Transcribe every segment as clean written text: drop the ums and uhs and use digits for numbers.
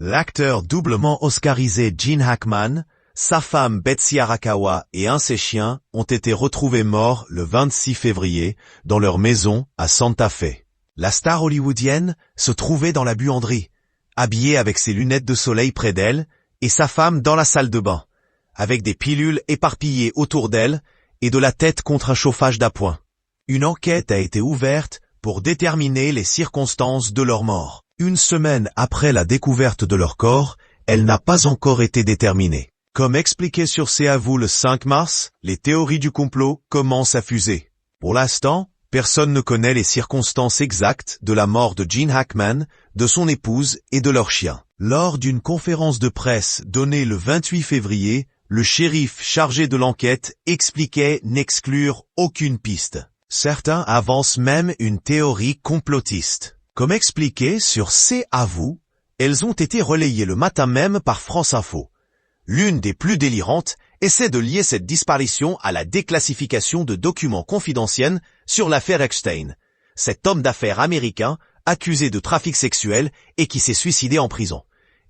L'acteur doublement oscarisé Gene Hackman, sa femme Betsy Arakawa et un de ses chiens ont été retrouvés morts le 26 février dans leur maison à Santa Fe. La star hollywoodienne se trouvait dans la buanderie, habillée avec ses lunettes de soleil près d'elle et sa femme dans la salle de bain, avec des pilules éparpillées autour d'elle et de la tête contre un chauffage d'appoint. Une enquête a été ouverte pour déterminer les circonstances de leur mort. Une semaine après la découverte de leur corps, elle n'a pas encore été déterminée. Comme expliqué sur C'est à vous le 5 mars, les théories du complot commencent à fuser. Pour l'instant, personne ne connaît les circonstances exactes de la mort de Gene Hackman, de son épouse et de leur chien. Lors d'une conférence de presse donnée le 28 février, le shérif chargé de l'enquête expliquait n'exclure aucune piste. Certains avancent même une théorie complotiste. Comme expliqué sur C'est à vous, elles ont été relayées le matin même par France Info. L'une des plus délirantes essaie de lier cette disparition à la déclassification de documents confidentiels sur l'affaire Epstein, cet homme d'affaires américain accusé de trafic sexuel et qui s'est suicidé en prison,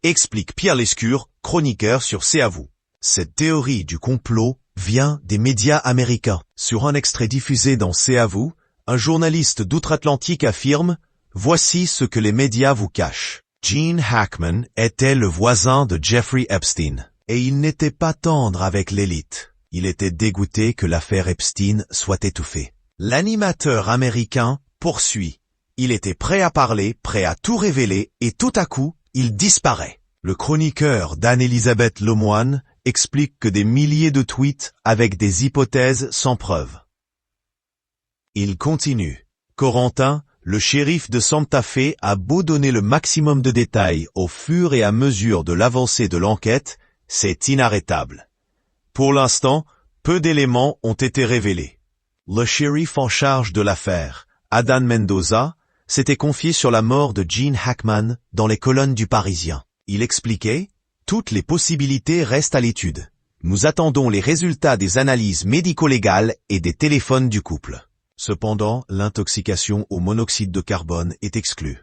explique Pierre Lescure, chroniqueur sur C'est à vous. Cette théorie du complot vient des médias américains. Sur un extrait diffusé dans C'est à vous, un journaliste d'outre-Atlantique affirme « Voici ce que les médias vous cachent. Gene Hackman était le voisin de Jeffrey Epstein. Et il n'était pas tendre avec l'élite. Il était dégoûté que l'affaire Epstein soit étouffée. » L'animateur américain poursuit. Il était prêt à parler, prêt à tout révéler, et tout à coup, il disparaît. Le chroniqueur d'Anne-Elisabeth Lemoine explique que des milliers de tweets avec des hypothèses sans preuve. Il continue. Corentin, le shérif de Santa Fe, a beau donner le maximum de détails au fur et à mesure de l'avancée de l'enquête, c'est inarrêtable. Pour l'instant, peu d'éléments ont été révélés. Le shérif en charge de l'affaire, Adán Mendoza, s'était confié sur la mort de Gene Hackman dans les colonnes du Parisien. Il expliquait « Toutes les possibilités restent à l'étude. Nous attendons les résultats des analyses médico-légales et des téléphones du couple. » Cependant, l'intoxication au monoxyde de carbone est exclue.